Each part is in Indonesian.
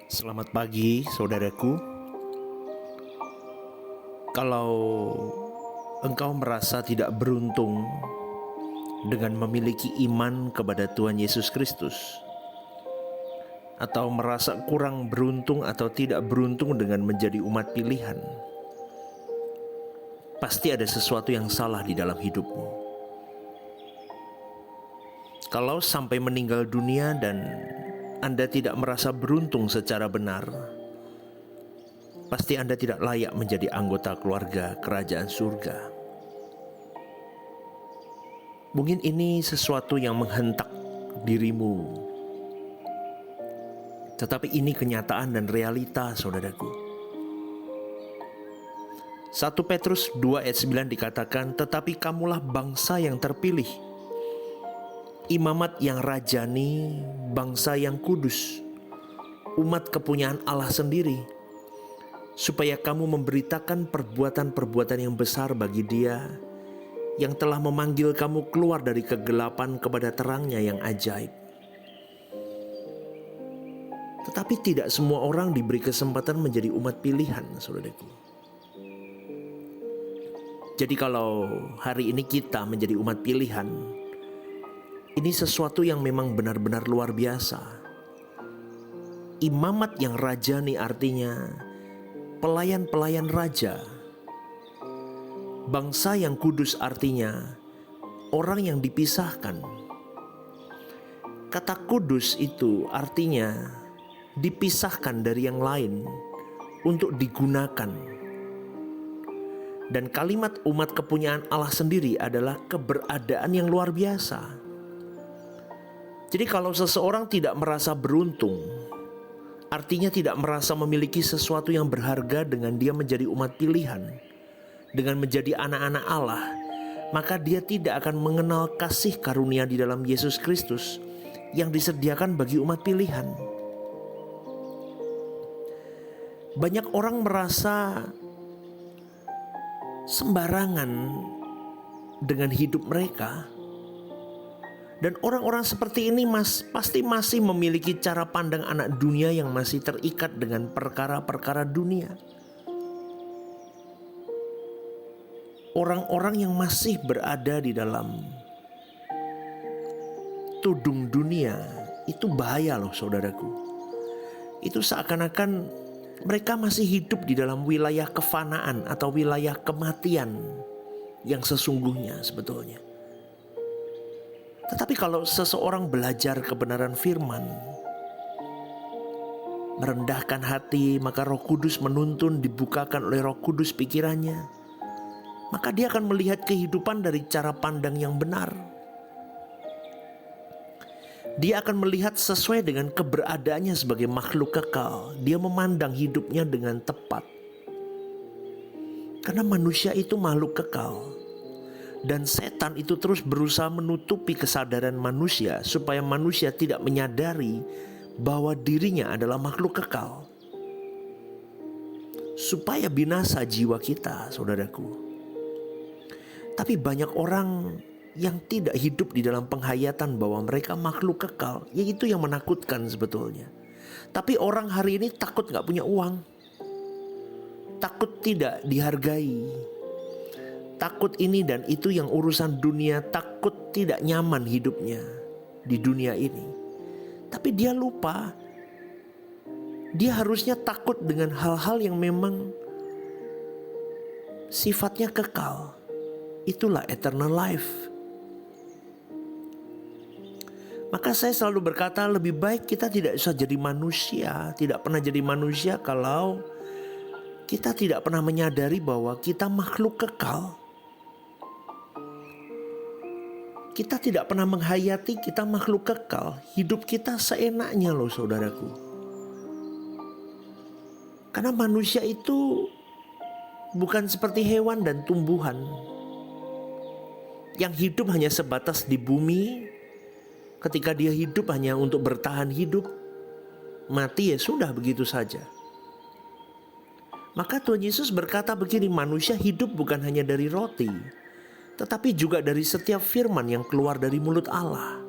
Selamat pagi, saudaraku. Kalau engkau merasa tidak beruntung dengan memiliki iman kepada Tuhan Yesus Kristus, atau merasa kurang beruntung atau tidak beruntung dengan menjadi umat pilihan, pasti ada sesuatu yang salah di dalam hidupmu. Kalau sampai meninggal dunia dan Anda tidak merasa beruntung secara benar, pasti Anda tidak layak menjadi anggota keluarga kerajaan surga. Mungkin ini sesuatu yang menghentak dirimu, tetapi ini kenyataan dan realita, saudaraku. 1 Petrus 2 ayat 9 dikatakan, "Tetapi kamulah bangsa yang terpilih, imamat yang rajani, bangsa yang kudus, umat kepunyaan Allah sendiri, supaya kamu memberitakan perbuatan-perbuatan yang besar bagi Dia yang telah memanggil kamu keluar dari kegelapan kepada terang-Nya yang ajaib." Tetapi tidak semua orang diberi kesempatan menjadi umat pilihan, saudaraku. Jadi kalau hari ini kita menjadi umat pilihan, ini sesuatu yang memang benar-benar luar biasa. Imamat yang rajani artinya pelayan-pelayan raja. Bangsa yang kudus artinya orang yang dipisahkan. Kata kudus itu artinya dipisahkan dari yang lain untuk digunakan. Dan kalimat umat kepunyaan Allah sendiri adalah keberadaan yang luar biasa. Jadi kalau seseorang tidak merasa beruntung, artinya tidak merasa memiliki sesuatu yang berharga dengan dia menjadi umat pilihan, dengan menjadi anak-anak Allah, maka dia tidak akan mengenal kasih karunia di dalam Yesus Kristus yang disediakan bagi umat pilihan. Banyak orang merasa sembarangan dengan hidup mereka. Dan orang-orang seperti ini pasti masih memiliki cara pandang anak dunia yang masih terikat dengan perkara-perkara dunia. Orang-orang yang masih berada di dalam tudung dunia itu bahaya loh, saudaraku. Itu seakan-akan mereka masih hidup di dalam wilayah kefanaan atau wilayah kematian yang sesungguhnya sebetulnya. Tetapi kalau seseorang belajar kebenaran firman, merendahkan hati, maka Roh Kudus menuntun, dibukakan oleh Roh Kudus pikirannya, maka dia akan melihat kehidupan dari cara pandang yang benar. Dia akan melihat sesuai dengan keberadaannya sebagai makhluk kekal. Dia memandang hidupnya dengan tepat. Karena manusia itu makhluk kekal. Dan setan itu terus berusaha menutupi kesadaran manusia supaya manusia tidak menyadari bahwa dirinya adalah makhluk kekal. Supaya binasa jiwa kita, saudaraku. Tapi banyak orang yang tidak hidup di dalam penghayatan bahwa mereka makhluk kekal, yaitu yang menakutkan sebetulnya. Tapi orang hari ini takut gak punya uang, takut tidak dihargai, takut ini dan itu yang urusan dunia, takut tidak nyaman hidupnya di dunia ini. Tapi dia lupa, dia harusnya takut dengan hal-hal yang memang sifatnya kekal. Itulah eternal life. Maka saya selalu berkata, lebih baik kita tidak usah jadi manusia, tidak pernah jadi manusia kalau kita tidak pernah menyadari bahwa kita makhluk kekal. Kita tidak pernah menghayati kita makhluk kekal. Hidup kita seenaknya loh, saudaraku. Karena manusia itu bukan seperti hewan dan tumbuhan yang hidup hanya sebatas di bumi. Ketika dia hidup hanya untuk bertahan hidup, mati ya sudah begitu saja. Maka Tuhan Yesus berkata begini, manusia hidup bukan hanya dari roti, tetapi juga dari setiap firman yang keluar dari mulut Allah.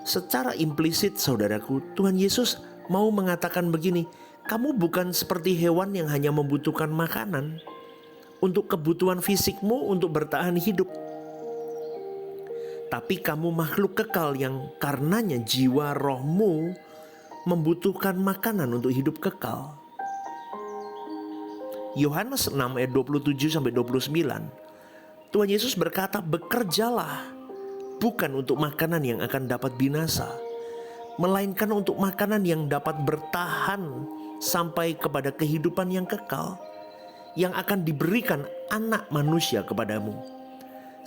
Secara implisit, saudaraku, Tuhan Yesus mau mengatakan begini, kamu bukan seperti hewan yang hanya membutuhkan makanan untuk kebutuhan fisikmu untuk bertahan hidup. Tapi kamu makhluk kekal yang karenanya jiwa rohmu membutuhkan makanan untuk hidup kekal. Yohanes 6 ayat 27-29. Tuhan Yesus berkata, bekerjalah bukan untuk makanan yang akan dapat binasa, melainkan untuk makanan yang dapat bertahan sampai kepada kehidupan yang kekal, yang akan diberikan Anak Manusia kepadamu.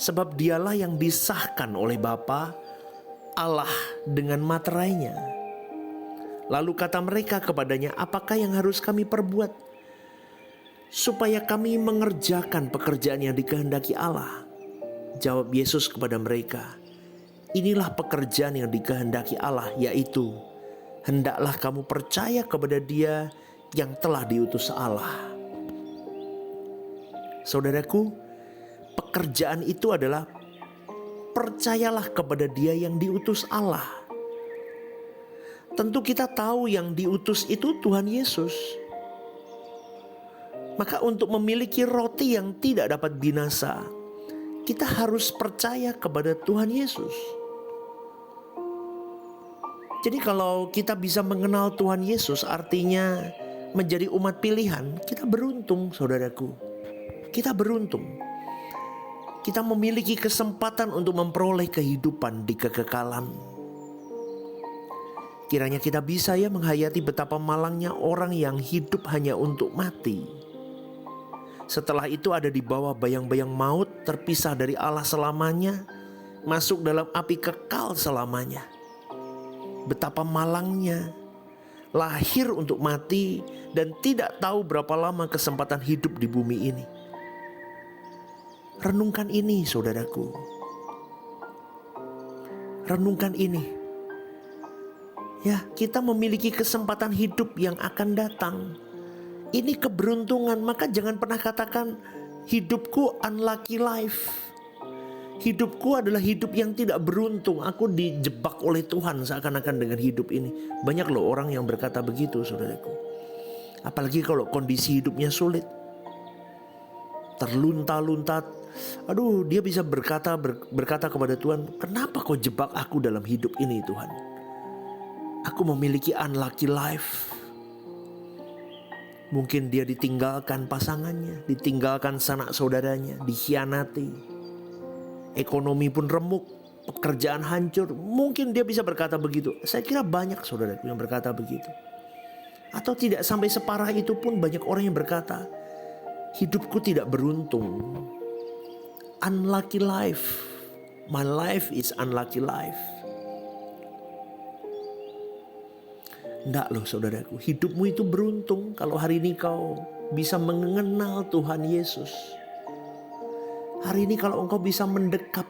Sebab dialah yang disahkan oleh Bapa Allah dengan materainya. Lalu kata mereka kepadanya, apakah yang harus kami perbuat supaya kami mengerjakan pekerjaan yang dikehendaki Allah? Jawab Yesus kepada mereka, inilah pekerjaan yang dikehendaki Allah, yaitu hendaklah kamu percaya kepada Dia yang telah diutus Allah. Saudaraku, pekerjaan itu adalah percayalah kepada Dia yang diutus Allah. Tentu kita tahu yang diutus itu Tuhan Yesus. Maka untuk memiliki roti yang tidak dapat binasa, kita harus percaya kepada Tuhan Yesus. Jadi kalau kita bisa mengenal Tuhan Yesus, artinya menjadi umat pilihan, kita beruntung, saudaraku. Kita beruntung. Kita memiliki kesempatan untuk memperoleh kehidupan di kekekalan. Kiranya kita bisa menghayati betapa malangnya orang yang hidup hanya untuk mati. Setelah itu ada di bawah bayang-bayang maut, terpisah dari Allah selamanya, masuk dalam api kekal selamanya. Betapa malangnya lahir untuk mati dan tidak tahu berapa lama kesempatan hidup di bumi ini. Renungkan ini, saudaraku. Renungkan ini. Ya, kita memiliki kesempatan hidup yang akan datang. Ini keberuntungan, maka jangan pernah katakan hidupku unlucky life. Hidupku adalah hidup yang tidak beruntung. Aku dijebak oleh Tuhan seakan-akan dengan hidup ini. Banyak loh orang yang berkata begitu, saudaraku. Apalagi kalau kondisi hidupnya sulit, terlunta-lunta. Aduh, dia bisa berkata kepada Tuhan, kenapa kau jebak aku dalam hidup ini, Tuhan? Aku memiliki unlucky life. Mungkin dia ditinggalkan pasangannya, ditinggalkan sanak saudaranya, dikhianati. Ekonomi pun remuk, pekerjaan hancur. Mungkin dia bisa berkata begitu. Saya kira banyak saudaraku yang berkata begitu. Atau tidak sampai separah itu pun banyak orang yang berkata, hidupku tidak beruntung. Unlucky life. My life is unlucky life. Enggak loh saudaraku, hidupmu itu beruntung kalau hari ini kau bisa mengenal Tuhan Yesus. Hari ini kalau engkau bisa mendekap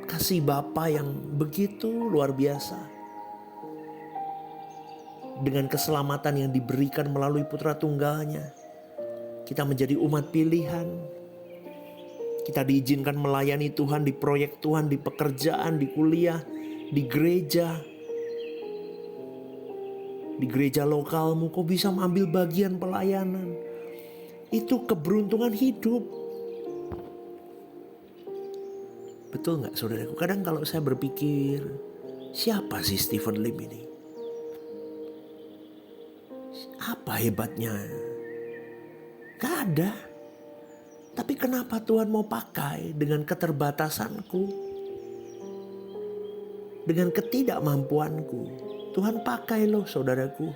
kasih Bapa yang begitu luar biasa, dengan keselamatan yang diberikan melalui Putra Tunggalnya, kita menjadi umat pilihan. Kita diizinkan melayani Tuhan di proyek Tuhan, di pekerjaan, di kuliah, di gereja. Di gereja lokalmu kau bisa mengambil bagian pelayanan. Itu keberuntungan hidup. Betul gak saudaraku? Kadang kalau saya berpikir, siapa sih Stephen Lim ini? Apa hebatnya? Gak ada. Tapi kenapa Tuhan mau pakai dengan keterbatasanku, dengan ketidakmampuanku? Tuhan pakai loh saudaraku.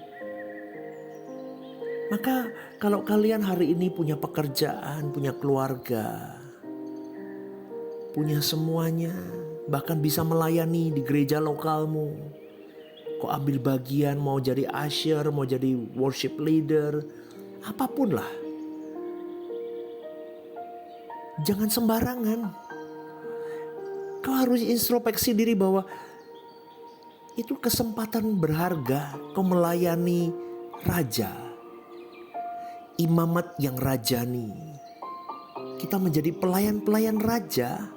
Maka kalau kalian hari ini punya pekerjaan, punya keluarga, punya semuanya, bahkan bisa melayani di gereja lokalmu, kau ambil bagian, mau jadi usher, mau jadi worship leader, apapun lah. Jangan sembarangan. Kau harus introspeksi diri bahwa itu kesempatan berharga kau melayani raja. Imamat yang rajani. Kita menjadi pelayan-pelayan raja.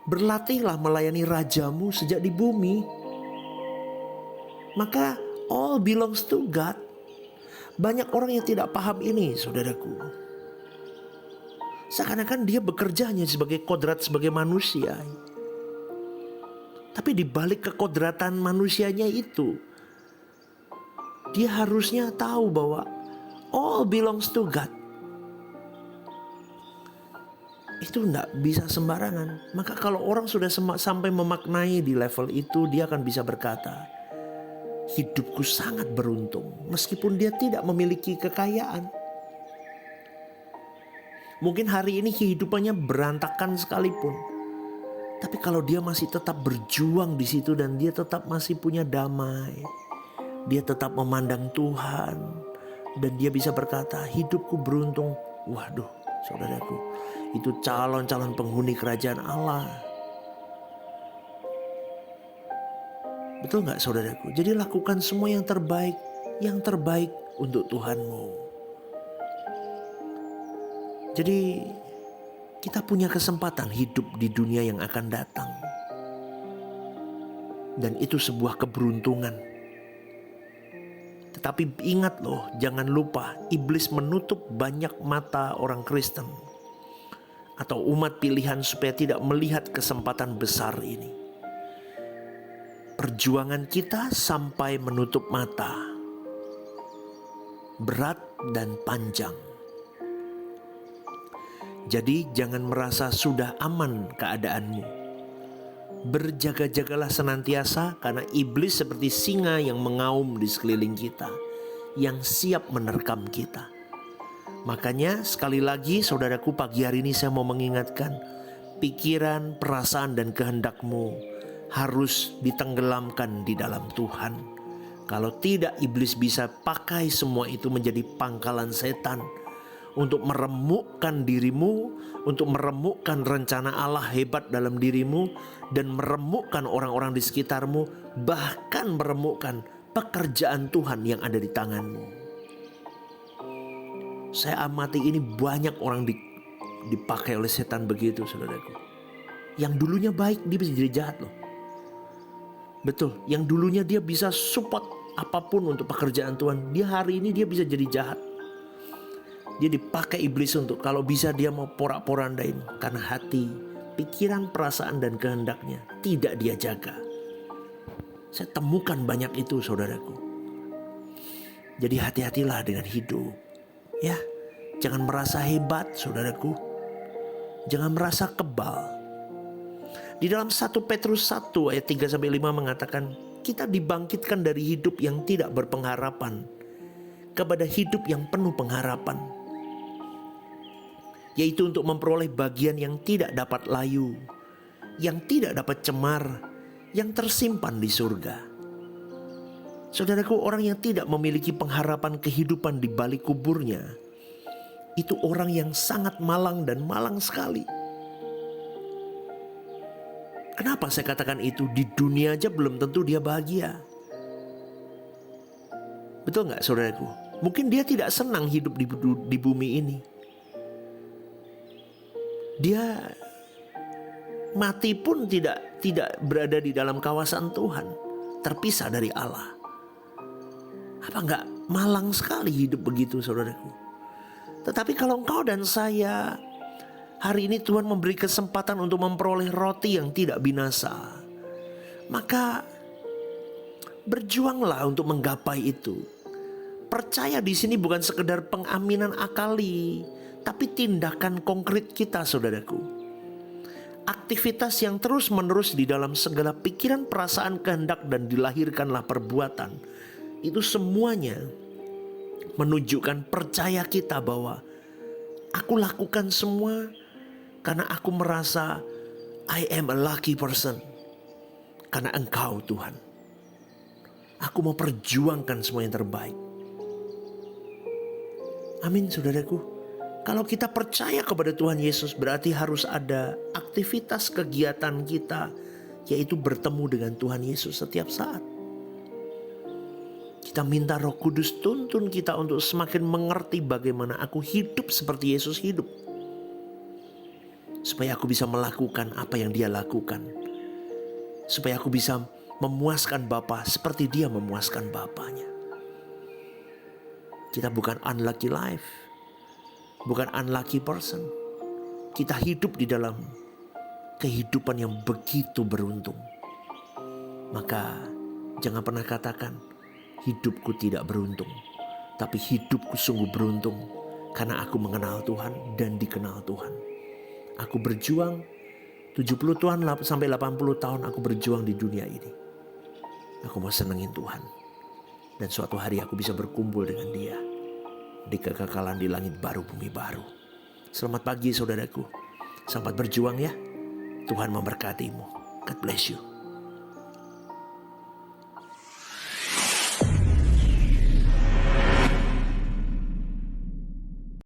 Berlatihlah melayani rajamu sejak di bumi. maka all belongs to God. Banyak orang yang tidak paham ini, saudaraku. Seakan-akan dia bekerja hanya sebagai kodrat sebagai manusia. Tapi di balik kekodratan manusianya itu, dia harusnya tahu bahwa all belongs to God. Itu enggak bisa sembarangan. Maka kalau orang sudah sampai memaknai di level itu, dia akan bisa berkata, hidupku sangat beruntung meskipun dia tidak memiliki kekayaan. Mungkin hari ini kehidupannya berantakan sekalipun, tapi kalau dia masih tetap berjuang di situ dan dia tetap masih punya damai, dia tetap memandang Tuhan, dan dia bisa berkata, hidupku beruntung. Waduh, saudaraku, itu calon-calon penghuni kerajaan Allah. Betul gak, saudaraku? Jadi lakukan semua yang terbaik untuk Tuhanmu. Jadi kita punya kesempatan hidup di dunia yang akan datang. Dan itu sebuah keberuntungan. Tetapi ingat loh, jangan lupa iblis menutup banyak mata orang Kristen atau umat pilihan supaya tidak melihat kesempatan besar ini. Perjuangan kita sampai menutup mata, berat dan panjang. Jadi jangan merasa sudah aman keadaanmu. Berjaga-jagalah senantiasa karena iblis seperti singa yang mengaum di sekeliling kita, yang siap menerkam kita. Makanya sekali lagi saudaraku, pagi hari ini saya mau mengingatkan, pikiran, perasaan dan kehendakmu harus ditenggelamkan di dalam Tuhan. Kalau tidak, iblis bisa pakai semua itu menjadi pangkalan setan untuk meremukkan dirimu, untuk meremukkan rencana Allah hebat dalam dirimu, dan meremukkan orang-orang di sekitarmu, bahkan meremukkan pekerjaan Tuhan yang ada di tanganmu. Saya amati ini banyak orang dipakai oleh setan begitu, saudaraku. Yang dulunya baik, dia bisa jadi jahat loh. Betul, yang dulunya dia bisa support apapun untuk pekerjaan Tuhan, dia hari ini dia bisa jadi jahat. Dia dipakai iblis untuk kalau bisa dia mau porak-porandain, karena hati, pikiran, perasaan dan kehendaknya tidak dia jaga. Saya temukan banyak itu, saudaraku. Jadi hati-hatilah dengan hidup. Ya, jangan merasa hebat, saudaraku. Jangan merasa kebal. Di dalam 1 Petrus 1 ayat 3-5 mengatakan, kita dibangkitkan dari hidup yang tidak berpengharapan kepada hidup yang penuh pengharapan, yaitu untuk memperoleh bagian yang tidak dapat layu, yang tidak dapat cemar, yang tersimpan di surga. Saudaraku, orang yang tidak memiliki pengharapan kehidupan di balik kuburnya, itu orang yang sangat malang dan malang sekali. Kenapa saya katakan itu? Di dunia aja belum tentu dia bahagia. Betul gak, saudaraku? Mungkin dia tidak senang hidup di bumi ini. Dia mati pun tidak berada di dalam kawasan Tuhan, terpisah dari Allah. Apa enggak malang sekali hidup begitu, saudaraku? Tetapi kalau engkau dan saya, hari ini Tuhan memberi kesempatan untuk memperoleh roti yang tidak binasa, maka berjuanglah untuk menggapai itu. Percaya di sini bukan sekedar pengaminan akali, tapi tindakan konkret kita, saudaraku. Aktivitas yang terus-menerus di dalam segala pikiran, perasaan, kehendak, dan dilahirkanlah perbuatan. Itu semuanya menunjukkan percaya kita bahwa aku lakukan semua karena aku merasa I am a lucky person. Karena Engkau, Tuhan. Aku mau perjuangkan semua yang terbaik. Amin, saudaraku. Kalau kita percaya kepada Tuhan Yesus, berarti harus ada aktivitas kegiatan kita, yaitu bertemu dengan Tuhan Yesus setiap saat. Kita minta Roh Kudus tuntun kita untuk semakin mengerti bagaimana aku hidup seperti Yesus hidup, supaya aku bisa melakukan apa yang Dia lakukan, supaya aku bisa memuaskan Bapa seperti dia memuaskan Bapanya. Kita bukan unlucky life, bukan unlucky person. Kita hidup di dalam kehidupan yang begitu beruntung. Maka jangan pernah katakan hidupku tidak beruntung, tapi hidupku sungguh beruntung karena aku mengenal Tuhan dan dikenal Tuhan. Aku berjuang 70 tahun sampai 80 tahun aku berjuang di dunia ini. Aku mau senengin Tuhan. Dan suatu hari aku bisa berkumpul dengan dia di kekekalan di langit baru bumi baru. Selamat pagi saudaraku. Selamat berjuang ya. Tuhan memberkatimu. God bless you.